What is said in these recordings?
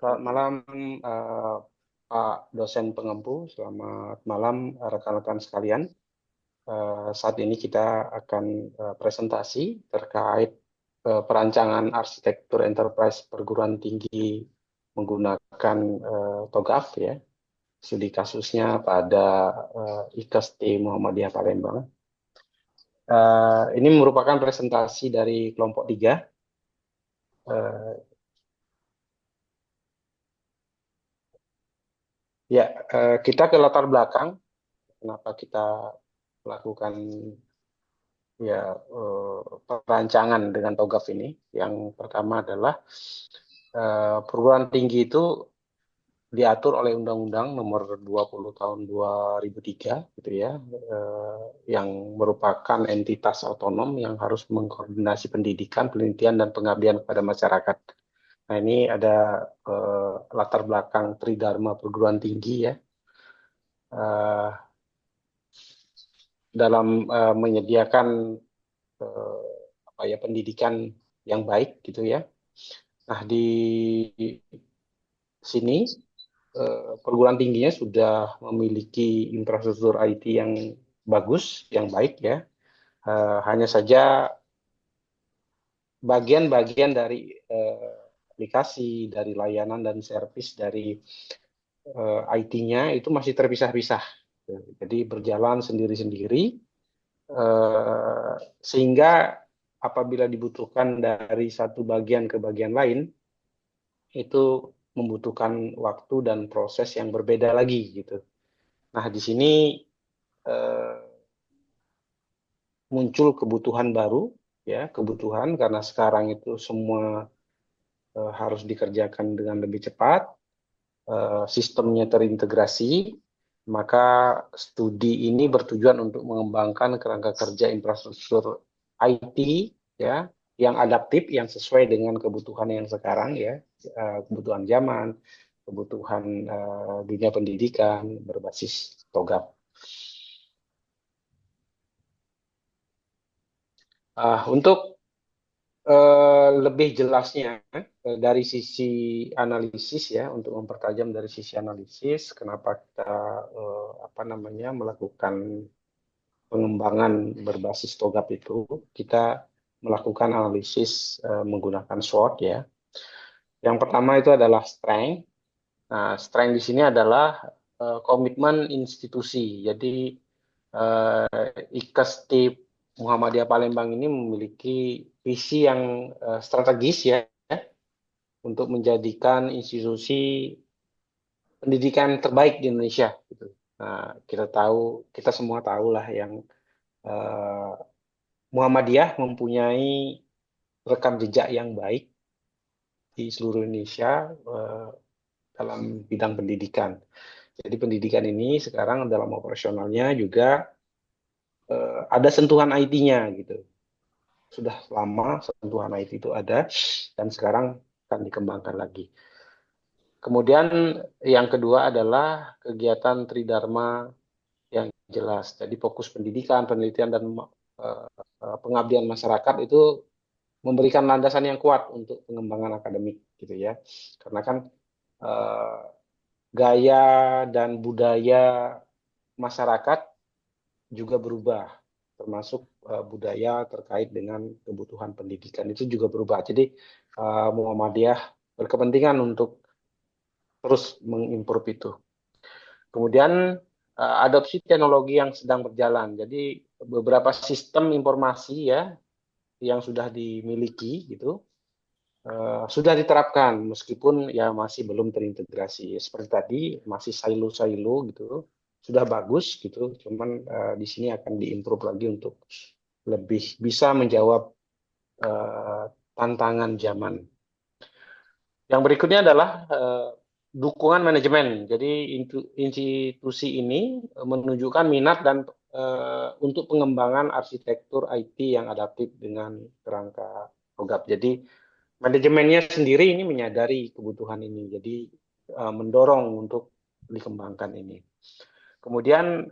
Selamat malam, eh, Pak dosen pengempu. Selamat malam, rekan-rekan sekalian. Saat ini kita akan presentasi terkait perancangan arsitektur enterprise perguruan tinggi menggunakan TOGAF ya. Studi kasusnya pada IKST Muhammadiyah Palembang. Ini merupakan presentasi dari kelompok 3. Ya, kita ke latar belakang. Kenapa kita melakukan ya perancangan dengan TOGAF ini. Yang pertama adalah perguruan tinggi itu diatur oleh Undang-Undang Nomor 20 Tahun 2003 gitu ya, yang merupakan entitas otonom yang harus mengkoordinasi pendidikan, penelitian dan pengabdian kepada masyarakat. Nah, ini ada latar belakang Tridharma perguruan tinggi ya. Dalam menyediakan apa ya pendidikan yang baik gitu ya. Nah, di sini perguruan tingginya sudah memiliki infrastruktur IT yang bagus, yang baik ya. Hanya saja bagian-bagian dari aplikasi, dari layanan dan servis dari IT-nya itu masih terpisah-pisah. Jadi berjalan sendiri-sendiri, sehingga apabila dibutuhkan dari satu bagian ke bagian lain, itu membutuhkan waktu dan proses yang berbeda lagi gitu. Nah, di sini eh, muncul kebutuhan baru ya, kebutuhan karena sekarang itu semua harus dikerjakan dengan lebih cepat, sistemnya terintegrasi, maka studi ini bertujuan untuk mengembangkan kerangka kerja infrastruktur IT ya yang adaptif, yang sesuai dengan kebutuhan yang sekarang ya, kebutuhan zaman, kebutuhan dunia pendidikan berbasis TOGAP. Untuk lebih jelasnya dari sisi analisis ya, untuk mempertajam dari sisi analisis, kenapa kita apa namanya melakukan pengembangan berbasis TOGAP itu, kita melakukan analisis menggunakan SWOT ya. Yang pertama itu adalah strength. Nah, strength di sini adalah komitmen institusi. Jadi IKST Muhammadiyah Palembang ini memiliki visi yang strategis ya untuk menjadikan institusi pendidikan terbaik di Indonesia gitu. Nah, kita semua tahu lah yang eh, Muhammadiyah mempunyai rekam jejak yang baik di seluruh Indonesia dalam bidang pendidikan. Jadi pendidikan ini sekarang dalam operasionalnya juga ada sentuhan IT-nya gitu. Sudah lama sentuhan IT itu ada dan sekarang akan dikembangkan lagi. Kemudian yang kedua adalah kegiatan Tridharma yang jelas. Jadi fokus pendidikan, penelitian dan pengabdian masyarakat itu memberikan landasan yang kuat untuk pengembangan akademik gitu ya. Karena kan eh, gaya dan budaya masyarakat juga berubah, termasuk budaya terkait dengan kebutuhan pendidikan itu juga berubah. Jadi Muhammadiyah berkepentingan untuk terus mengimprove itu. Kemudian adopsi teknologi yang sedang berjalan. Jadi beberapa sistem informasi ya yang sudah dimiliki gitu sudah diterapkan meskipun ya masih belum terintegrasi. Seperti tadi masih silo-silo gitu. Sudah bagus gitu, cuman di sini akan diimprove lagi untuk lebih bisa menjawab eh, tantangan zaman. Yang berikutnya adalah dukungan manajemen. Jadi institusi ini menunjukkan minat dan untuk pengembangan arsitektur IT yang adaptif dengan kerangka TOGAP. Jadi manajemennya sendiri ini menyadari kebutuhan ini, jadi mendorong untuk dikembangkan ini. Kemudian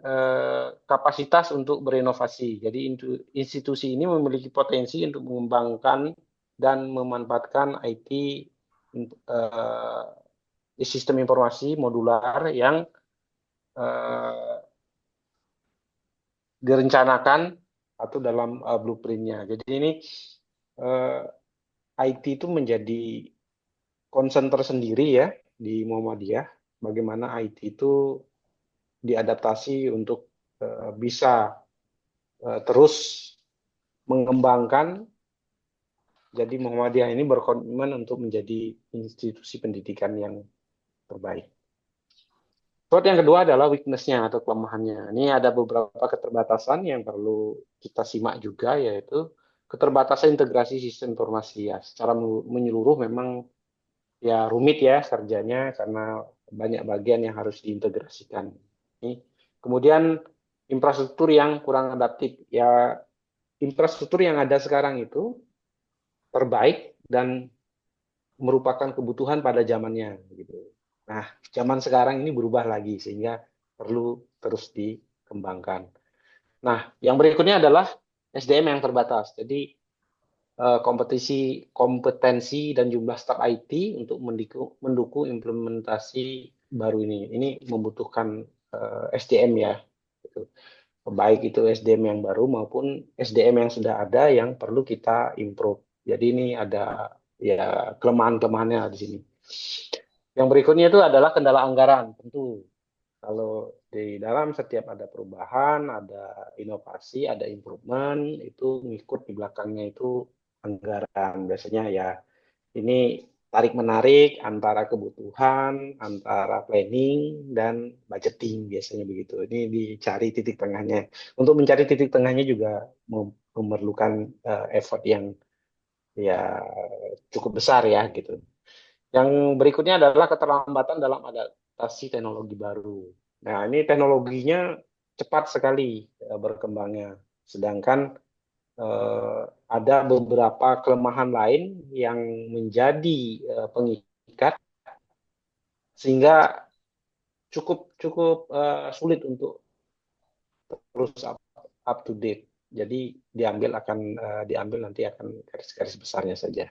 kapasitas untuk berinovasi. Jadi institusi ini memiliki potensi untuk mengembangkan dan memanfaatkan IT sistem informasi modular yang direncanakan atau dalam blueprintnya. Jadi ini IT itu menjadi concern tersendiri ya di Muhammadiyah. Bagaimana IT itu diadaptasi untuk bisa terus mengembangkan. Jadi Muhammadiyah ini berkomitmen untuk menjadi institusi pendidikan yang terbaik. Plot yang kedua adalah weakness-nya atau kelemahannya. Ini ada beberapa keterbatasan yang perlu kita simak juga, yaitu keterbatasan integrasi sistem informasi ya. Secara menyeluruh memang ya rumit ya kerjanya karena banyak bagian yang harus diintegrasikan. Ini. Kemudian infrastruktur yang kurang adaptif. Ya infrastruktur yang ada sekarang itu terbaik dan merupakan kebutuhan pada zamannya gitu. Nah, zaman sekarang ini berubah lagi sehingga perlu terus dikembangkan. Nah, yang berikutnya adalah SDM yang terbatas. Jadi kompetensi dan jumlah staf IT untuk mendukung implementasi baru ini. Ini membutuhkan SDM ya. Gitu. Baik itu SDM yang baru maupun SDM yang sudah ada yang perlu kita improve. Jadi ini ada ya kelemahan-kelemahannya di sini. Yang berikutnya itu adalah kendala anggaran, tentu. Kalau di dalam setiap ada perubahan, ada inovasi, ada improvement, itu ngikut di belakangnya itu anggaran. Biasanya ya ini tarik-menarik antara kebutuhan, antara planning, dan budgeting biasanya begitu. Ini dicari titik tengahnya. Untuk mencari titik tengahnya juga memerlukan effort yang ya cukup besar ya gitu. Yang berikutnya adalah keterlambatan dalam adaptasi teknologi baru. Nah, ini teknologinya cepat sekali berkembangnya. Sedangkan ada beberapa kelemahan lain yang menjadi pengikat sehingga cukup cukup sulit untuk terus up to date. Jadi diambil nanti akan garis-garis besarnya saja.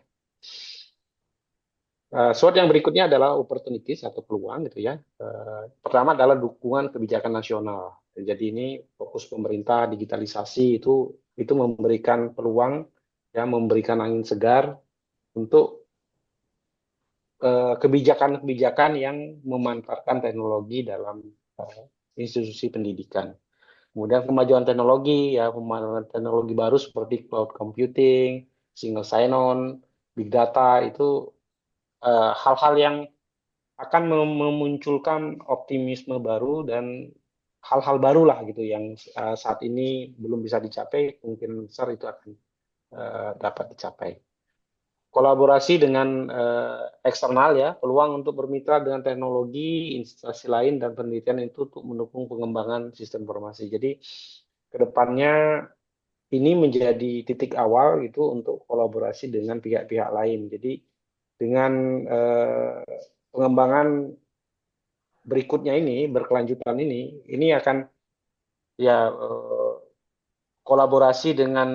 Slide yang berikutnya adalah opportunities atau peluang gitu ya. Pertama adalah dukungan kebijakan nasional. Jadi ini fokus pemerintah digitalisasi itu memberikan peluang ya memberikan angin segar untuk kebijakan-kebijakan yang memanfaatkan teknologi dalam institusi pendidikan. Kemudian kemajuan teknologi ya kemajuan teknologi baru seperti cloud computing, single sign-on, big data itu hal-hal yang akan memunculkan optimisme baru dan hal-hal baru lah gitu yang saat ini belum bisa dicapai, mungkin besar itu akan dapat dicapai. Kolaborasi dengan eksternal ya, peluang untuk bermitra dengan teknologi, instansi lain dan penelitian itu untuk mendukung pengembangan sistem informasi. Jadi kedepannya ini menjadi titik awal gitu untuk kolaborasi dengan pihak-pihak lain. Jadi dengan pengembangan berikutnya ini berkelanjutan ini akan ya kolaborasi dengan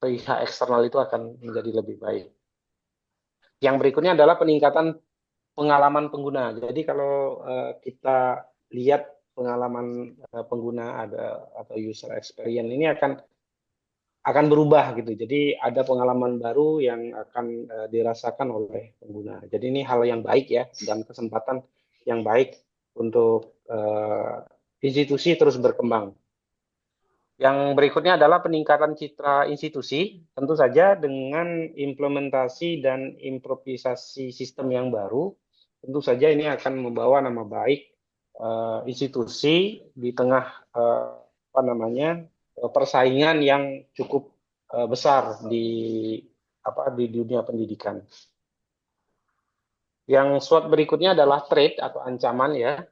pihak eksternal itu akan menjadi lebih baik. Yang berikutnya adalah peningkatan pengalaman pengguna. Jadi kalau kita lihat pengalaman pengguna atau user experience ini akan berubah gitu. Jadi ada pengalaman baru yang akan dirasakan oleh pengguna. Jadi ini hal yang baik ya dan kesempatan yang baik untuk institusi terus berkembang. Yang berikutnya adalah peningkatan citra institusi, tentu saja dengan implementasi dan improvisasi sistem yang baru, tentu saja ini akan membawa nama baik institusi di tengah apa namanya persaingan yang cukup besar di dunia pendidikan. Yang slide berikutnya adalah threat atau ancaman ya,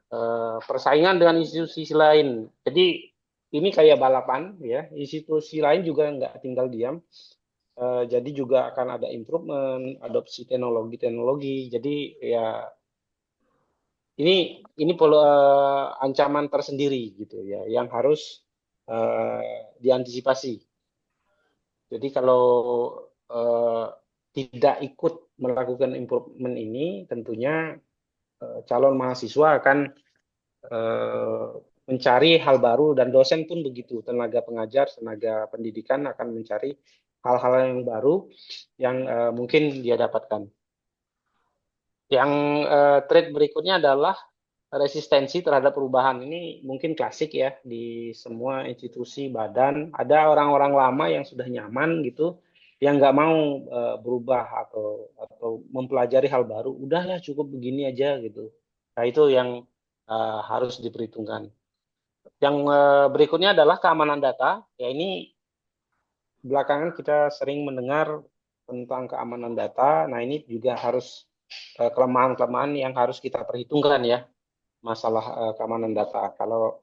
persaingan dengan institusi lain. Jadi ini kayak balapan ya, institusi lain juga nggak tinggal diam. Jadi juga akan ada improvement, adopsi teknologi-teknologi. Jadi ya ini perlu ancaman tersendiri gitu ya, yang harus diantisipasi. Jadi kalau tidak ikut melakukan improvement ini, tentunya calon mahasiswa akan eh, mencari hal baru dan dosen pun begitu, tenaga pengajar, tenaga pendidikan akan mencari hal-hal yang baru yang mungkin dia dapatkan. Yang trait berikutnya adalah resistensi terhadap perubahan. Ini mungkin klasik ya di semua institusi badan. Ada orang-orang lama yang sudah nyaman gitu, yang nggak mau berubah atau mempelajari hal baru. Udahlah cukup begini aja gitu. Nah itu yang harus diperhitungkan. Yang berikutnya adalah keamanan data. Ya ini belakangan kita sering mendengar tentang keamanan data. Nah ini juga harus kelemahan-kelemahan yang harus kita perhitungkan ya, masalah keamanan data. Kalau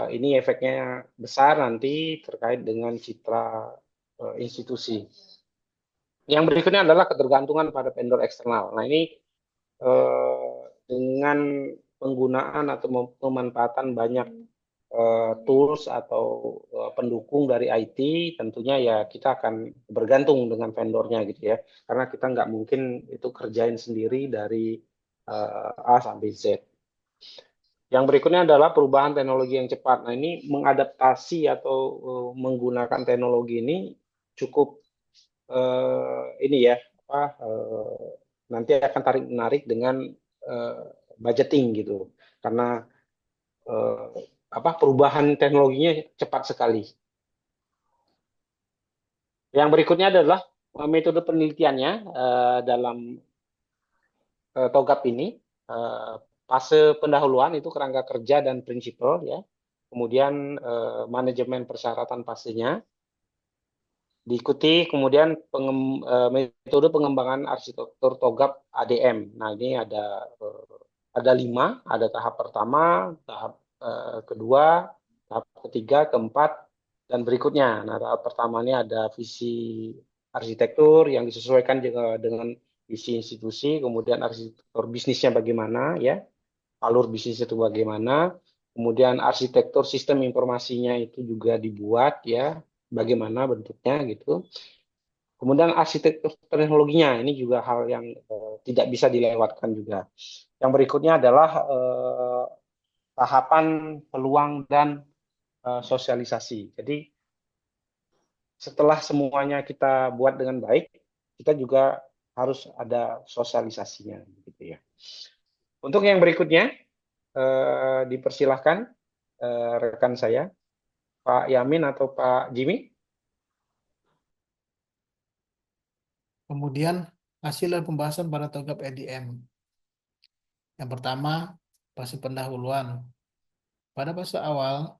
ini efeknya besar nanti terkait dengan citra institusi. Yang berikutnya adalah ketergantungan pada vendor eksternal. Nah ini dengan penggunaan atau pemanfaatan banyak tools atau pendukung dari IT, tentunya ya kita akan bergantung dengan vendornya gitu ya, karena kita nggak mungkin itu kerjain sendiri dari A sampai Z. Yang berikutnya adalah perubahan teknologi yang cepat. Nah, ini mengadaptasi atau menggunakan teknologi ini cukup ini ya, apa nanti akan tarik menarik dengan uh, budgeting gitu. Karena uh, apa perubahan teknologinya cepat sekali. Yang berikutnya adalah metode penelitiannya dalam TOGAP ini. Uh, Fase pendahuluan itu kerangka kerja dan prinsipal ya. Kemudian manajemen persyaratan fasenya diikuti, kemudian metode pengembangan arsitektur TOGAP ADM. Nah ini ada 5, ada tahap pertama, tahap kedua, tahap ketiga, keempat, dan berikutnya. Nah tahap pertama ini ada visi arsitektur yang disesuaikan juga dengan visi institusi, kemudian arsitektur bisnisnya bagaimana ya, alur bisnis itu bagaimana, kemudian arsitektur sistem informasinya itu juga dibuat ya, bagaimana bentuknya gitu. Kemudian arsitektur teknologinya ini juga hal yang tidak bisa dilewatkan juga. Yang berikutnya adalah tahapan peluang dan sosialisasi. Jadi setelah semuanya kita buat dengan baik, kita juga harus ada sosialisasinya gitu ya. Untuk yang berikutnya dipersilahkan rekan saya Pak Yamin atau Pak Jimmy. Kemudian hasil dan pembahasan pada TOGAP EDM. Yang pertama, fase pendahuluan. Pada fase awal,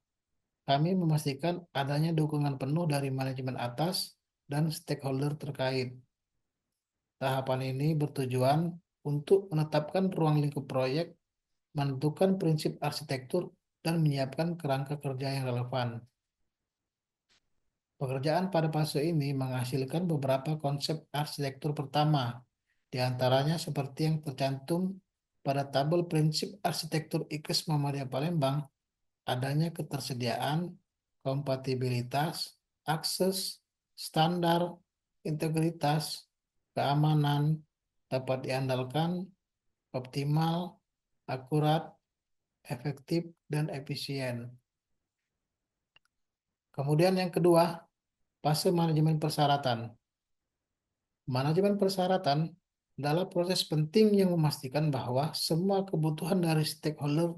kami memastikan adanya dukungan penuh dari manajemen atas dan stakeholder terkait. Tahapan ini bertujuan untuk menetapkan ruang lingkup proyek, menentukan prinsip arsitektur, dan menyiapkan kerangka kerja yang relevan. Pekerjaan pada fase ini menghasilkan beberapa konsep arsitektur pertama, di antaranya seperti yang tercantum pada tabel prinsip arsitektur IKES Muhammadiyah Palembang, adanya ketersediaan, kompatibilitas, akses, standar, integritas, keamanan, dapat diandalkan, optimal, akurat, efektif, dan efisien. Kemudian yang kedua, fase manajemen persyaratan. Manajemen persyaratan adalah proses penting yang memastikan bahwa semua kebutuhan dari stakeholder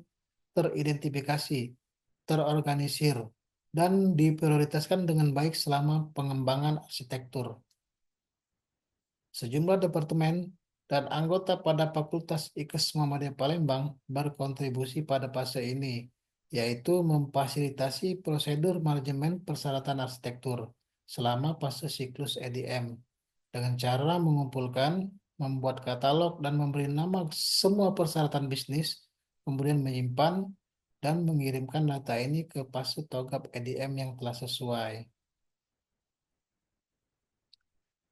teridentifikasi, terorganisir, dan diprioritaskan dengan baik selama pengembangan arsitektur. Sejumlah departemen dan anggota pada Fakultas IKES Muhammadiyah Palembang berkontribusi pada fase ini, yaitu memfasilitasi prosedur manajemen persyaratan arsitektur selama fase siklus EDM dengan cara mengumpulkan, membuat katalog, dan memberi nama semua persyaratan bisnis, kemudian menyimpan dan mengirimkan data ini ke fase TOGAP EDM yang telah sesuai.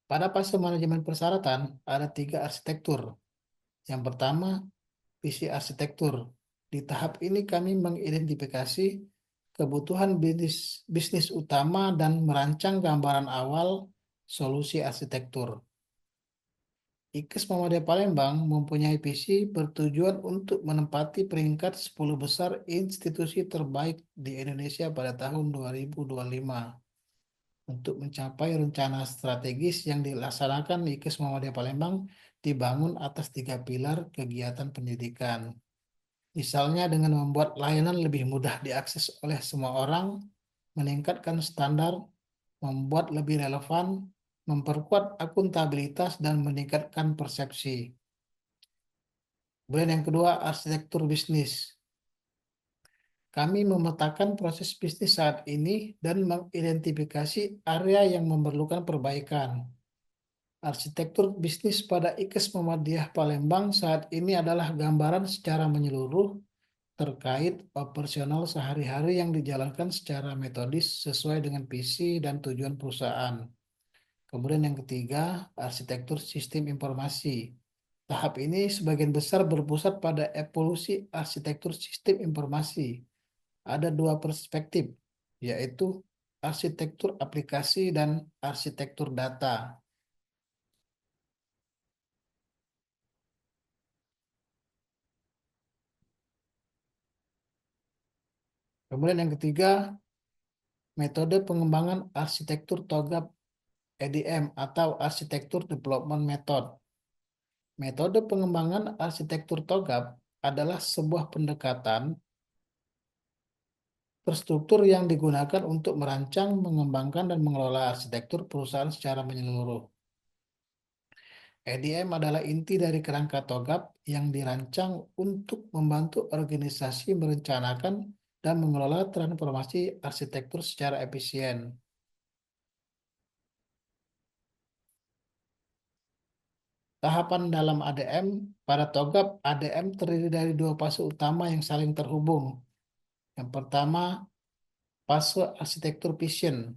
Pada fase manajemen persyaratan, ada 3 arsitektur. Yang pertama, visi arsitektur. Di tahap ini kami mengidentifikasi kebutuhan bisnis utama dan merancang gambaran awal solusi arsitektur. IKES Muhammadiyah Palembang mempunyai visi bertujuan untuk menempati peringkat 10 besar institusi terbaik di Indonesia pada tahun 2025. Untuk mencapai rencana strategis yang dilaksanakan, IKES Muhammadiyah Palembang dibangun atas 3 pilar kegiatan pendidikan. Misalnya dengan membuat layanan lebih mudah diakses oleh semua orang, meningkatkan standar, membuat lebih relevan, memperkuat akuntabilitas, dan meningkatkan persepsi. Kemudian yang kedua, arsitektur bisnis. Kami memetakan proses bisnis saat ini dan mengidentifikasi area yang memerlukan perbaikan. Arsitektur bisnis pada IKES Muhammadiyah Palembang saat ini adalah gambaran secara menyeluruh terkait operasional sehari-hari yang dijalankan secara metodis sesuai dengan visi dan tujuan perusahaan. Kemudian yang ketiga, arsitektur sistem informasi. Tahap ini sebagian besar berpusat pada evolusi arsitektur sistem informasi. Ada 2 perspektif, yaitu arsitektur aplikasi dan arsitektur data. Kemudian yang ketiga, metode pengembangan arsitektur TOGAP EDM atau Arsitektur Development Method. Metode pengembangan arsitektur TOGAP adalah sebuah pendekatan terstruktur yang digunakan untuk merancang, mengembangkan, dan mengelola arsitektur perusahaan secara menyeluruh. EDM adalah inti dari kerangka TOGAP yang dirancang untuk membantu organisasi merencanakan dan mengelola transformasi arsitektur secara efisien. Tahapan dalam ADM, pada TOGAP, ADM terdiri dari 2 fase utama yang saling terhubung. Yang pertama, fase arsitektur vision.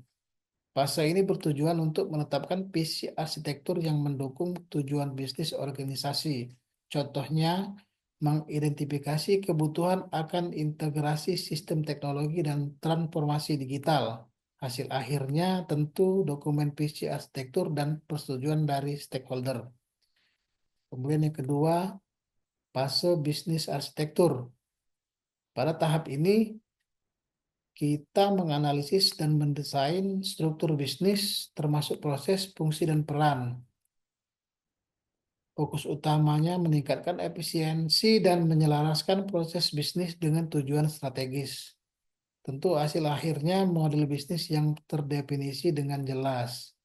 Fase ini bertujuan untuk menetapkan visi arsitektur yang mendukung tujuan bisnis organisasi. Contohnya, mengidentifikasi kebutuhan akan integrasi sistem teknologi dan transformasi digital. Hasil akhirnya tentu dokumen visi arsitektur dan persetujuan dari stakeholder. Kemudian yang kedua, fase bisnis arsitektur. Pada tahap ini, kita menganalisis dan mendesain struktur bisnis, termasuk proses, fungsi, dan peran. Fokus utamanya meningkatkan efisiensi dan menyelaraskan proses bisnis dengan tujuan strategis. Tentu hasil akhirnya model bisnis yang terdefinisi dengan jelas.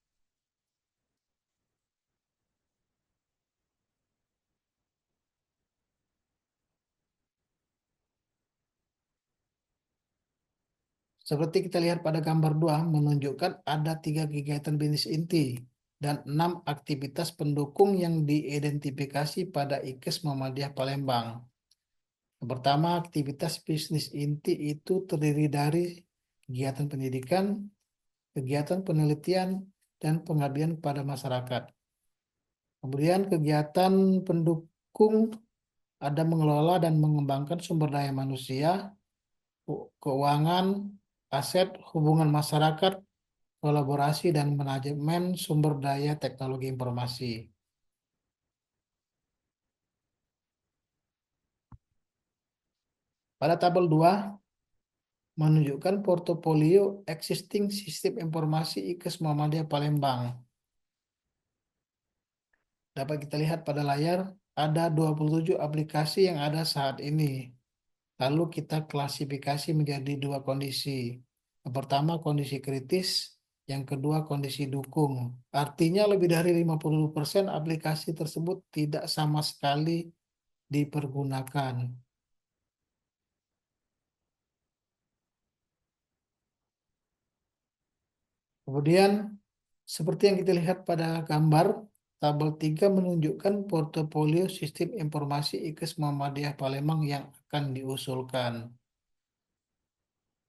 Seperti kita lihat pada gambar 2, menunjukkan ada 3 kegiatan bisnis inti dan 6 aktivitas pendukung yang diidentifikasi pada IKES Muhammadiyah Palembang. Yang pertama, aktivitas bisnis inti itu terdiri dari kegiatan pendidikan, kegiatan penelitian, dan pengabdian pada masyarakat. Kemudian kegiatan pendukung ada mengelola dan mengembangkan sumber daya manusia, keuangan, aset, hubungan masyarakat, kolaborasi, dan manajemen sumber daya teknologi informasi. Pada tabel 2 menunjukkan portofolio existing sistem informasi IKES Muhammadiyah Palembang. Dapat kita lihat pada layar, ada 27 aplikasi yang ada saat ini. Lalu kita klasifikasi menjadi 2 kondisi. Yang pertama kondisi kritis, yang kedua kondisi dukung. Artinya lebih dari 50% aplikasi tersebut tidak sama sekali dipergunakan. Kemudian, seperti yang kita lihat pada gambar, tabel 3 menunjukkan portofolio sistem informasi IKES Muhammadiyah Palembang yang akan diusulkan.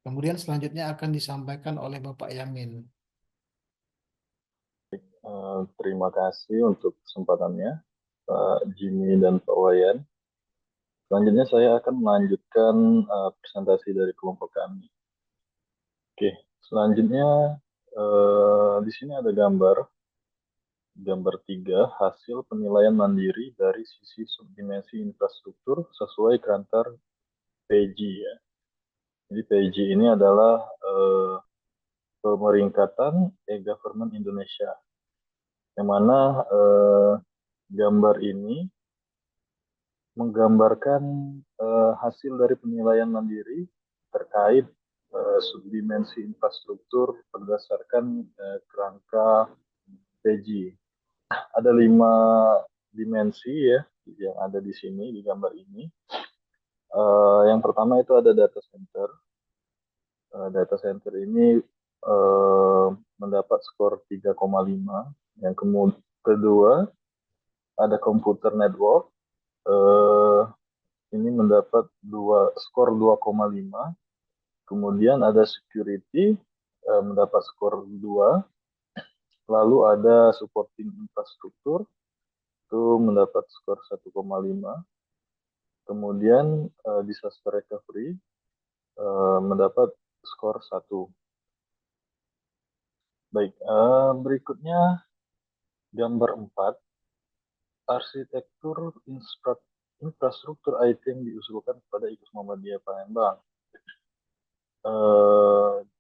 Kemudian selanjutnya akan disampaikan oleh Bapak Yamin. Terima kasih untuk kesempatannya, Pak Jimmy dan Pak Wayan. Selanjutnya saya akan melanjutkan presentasi dari kelompok kami. Oke, selanjutnya di sini ada gambar Gambar 3, hasil penilaian mandiri dari sisi subdimensi infrastruktur sesuai Kantar PG ya. Jadi PG ini adalah Pemeringkatan e-Government Indonesia, yang mana gambar ini menggambarkan hasil dari penilaian mandiri terkait subdimensi infrastruktur berdasarkan kerangka PG. Ada 5 dimensi ya yang ada di sini di gambar ini. Yang pertama itu ada data center. Data center ini mendapat skor 3,5. Yang kedua ada computer network. Ini mendapat skor 2,5. Kemudian ada security mendapat skor 2. Lalu ada supporting infrastruktur itu mendapat skor 1,5. Kemudian disaster recovery mendapat skor 1. Baik, berikutnya gambar 4. Arsitektur infrastruktur IT yang diusulkan kepada IKUS Muhammadiyah Palembang.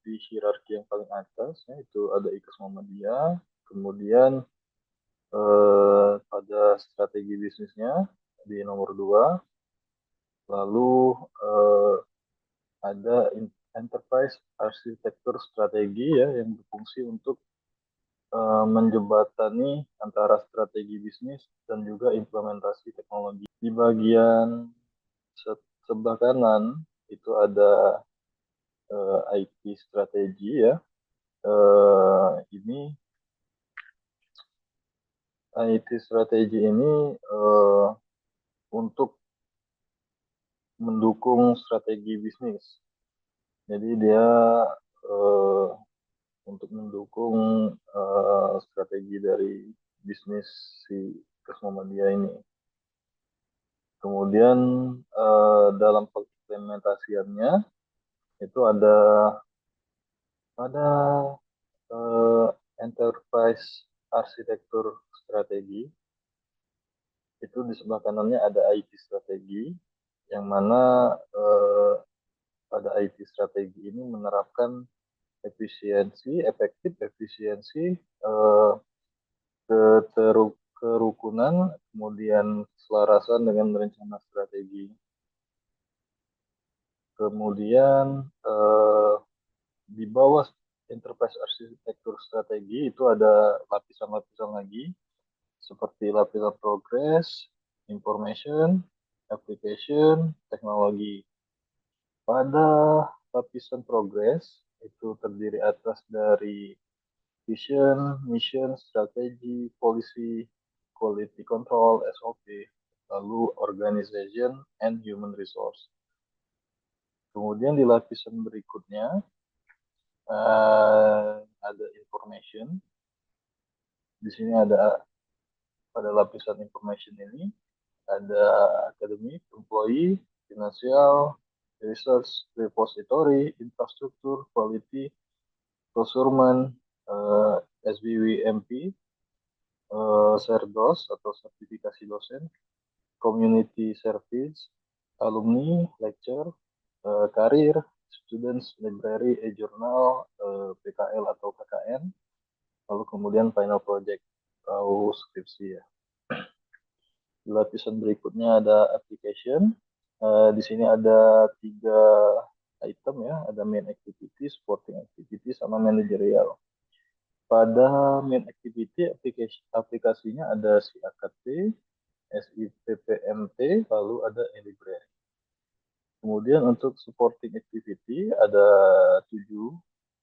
Di hierarki yang paling atas ya, itu ada IKUS Muhammadiyah. Kemudian pada strategi bisnisnya di nomor 2. Lalu ada enterprise arsitektur strategi ya yang berfungsi untuk menjembatani antara strategi bisnis dan juga implementasi teknologi. Di bagian sebelah kanan itu ada IT strategi ya. Ini IT strategi ini untuk mendukung strategi bisnis. Jadi dia untuk mendukung strategi dari bisnis si IKUS Muhammadiyah ini. Kemudian dalam implementasiannya itu ada enterprise arsitektur strategi. Itu di sebelah kanannya ada IT strategi, yang mana pada IT strategi ini menerapkan efektif efisiensi, kerukunan, kemudian keselarasan dengan rencana strategi. Kemudian di bawah enterprise arsitektur strategi itu ada lapisan-lapisan lagi, seperti lapisan progress, information, application, teknologi. Pada lapisan progress itu terdiri atas dari vision, mission, strategi, policy, quality control, SOP, lalu organization and human resource. Kemudian di lapisan berikutnya ada information. Di sini ada pada lapisan information ini ada academic, employee, financial, research, repository, infrastruktur, quality, procurement, SBWMP, SERDOS atau sertifikasi dosen, community service, alumni, lecture, karir, students, library, e-journal, PKL atau KKN, lalu kemudian final project atau skripsi ya. Di lapisan berikutnya ada application. Di sini ada 3 item ya, ada main activity, supporting activity, sama managerial. Pada main activity aplikasinya ada CAKT, SIPPMT, lalu ada e-library. Kemudian untuk supporting activity ada 7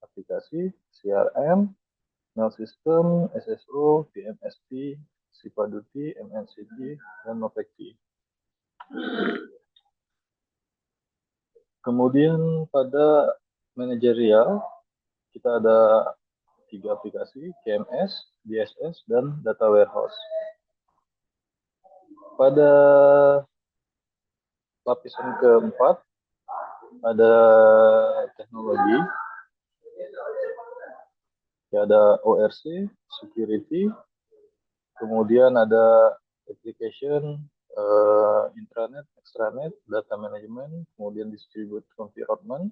aplikasi, CRM, mail system, SSO, PMSP, Sipaduti, MNCD, dan Novecti. Kemudian pada manajerial kita ada 3 aplikasi, KMS, DSS, dan Data Warehouse. Pada lapisan keempat ada teknologi, ada ORC, security, Kemudian ada application, intranet, extranet, data management, kemudian distributed environment,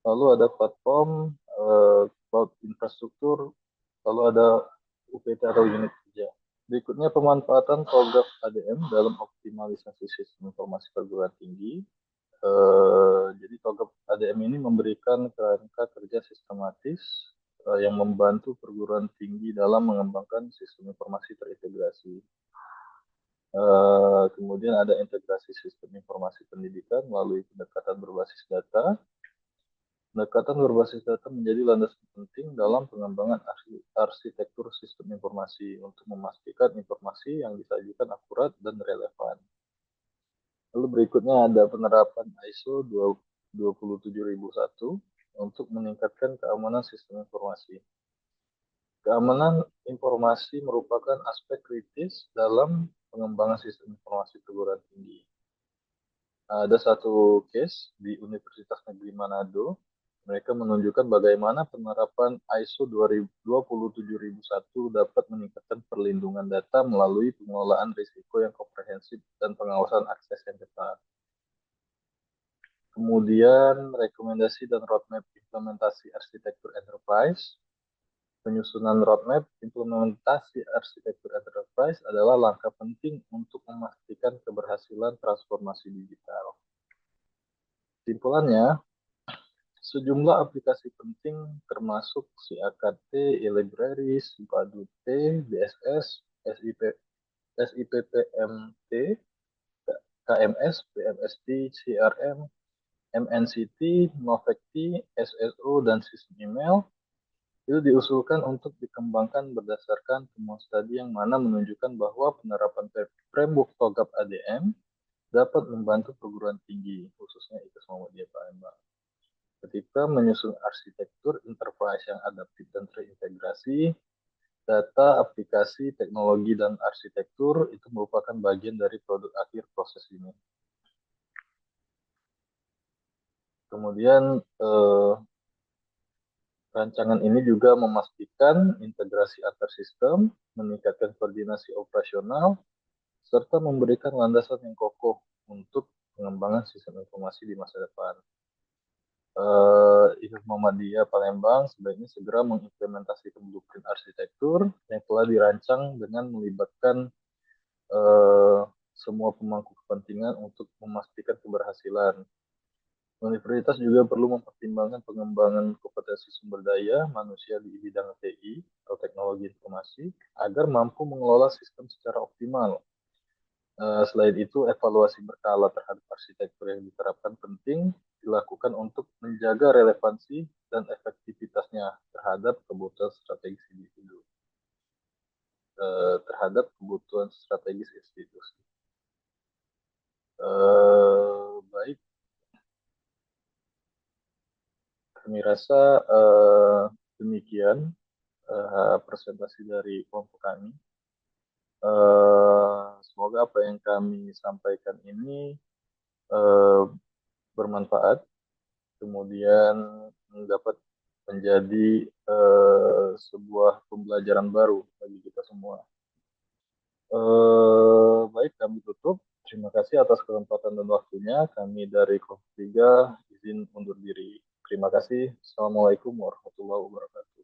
lalu ada platform, cloud infrastruktur, lalu ada UPT atau unit kerja. Berikutnya pemanfaatan program ADM dalam optimalisasi sistem informasi perguruan tinggi. Jadi program ADM ini memberikan kerangka kerja sistematis yang membantu perguruan tinggi dalam mengembangkan sistem informasi terintegrasi. Kemudian ada integrasi sistem informasi pendidikan melalui pendekatan berbasis data. Pendekatan berbasis data menjadi landasan penting dalam pengembangan arsitektur sistem informasi untuk memastikan informasi yang disajikan akurat dan relevan. Lalu berikutnya ada penerapan ISO 27001 untuk meningkatkan keamanan sistem informasi. Keamanan informasi merupakan aspek kritis dalam pengembangan sistem informasi perguruan tinggi. Ada satu case di Universitas Negeri Manado. Mereka menunjukkan bagaimana penerapan ISO 27001 dapat meningkatkan perlindungan data melalui pengelolaan risiko yang komprehensif dan pengawasan akses yang ketat. Kemudian rekomendasi dan roadmap implementasi arsitektur enterprise. Penyusunan roadmap implementasi arsitektur enterprise adalah langkah penting untuk memastikan keberhasilan transformasi digital. Simpulannya, sejumlah aplikasi penting termasuk CAKT, e-libraries, Badut, BSS, SIPPMT, KMS, PMST, CRM, MNCT, Novecti, SSO, dan sistem email itu diusulkan untuk dikembangkan berdasarkan temuan studi yang mana menunjukkan bahwa penerapan framework TOGAP ADM dapat membantu perguruan tinggi, khususnya IKES Muhammadiyah Palembang, ketika menyusun arsitektur enterprise yang adaptif dan terintegrasi. Data, aplikasi, teknologi, dan arsitektur itu merupakan bagian dari produk akhir proses ini. Kemudian rancangan ini juga memastikan integrasi antar sistem, meningkatkan koordinasi operasional, serta memberikan landasan yang kokoh untuk pengembangan sistem informasi di masa depan. IKES Muhammadiyah Palembang sebaiknya segera mengimplementasikan blueprint arsitektur yang telah dirancang dengan melibatkan semua pemangku kepentingan untuk memastikan keberhasilan. Universitas juga perlu mempertimbangkan pengembangan kompetensi sumber daya manusia di bidang TI atau teknologi informasi agar mampu mengelola sistem secara optimal. Selain itu, evaluasi berkala terhadap arsitektur yang diterapkan penting dilakukan untuk menjaga relevansi dan efektivitasnya terhadap kebutuhan strategis individu, terhadap kebutuhan strategis institusi. Baik, kami rasa demikian presentasi dari kelompok kami. Semoga apa yang kami sampaikan ini bermanfaat, kemudian dapat menjadi sebuah pembelajaran baru bagi kita semua. Baik, kami tutup. Terima kasih atas kesempatan dan waktunya. Kami dari kelompok 3 izin undur diri. Terima kasih. Assalamualaikum warahmatullahi wabarakatuh.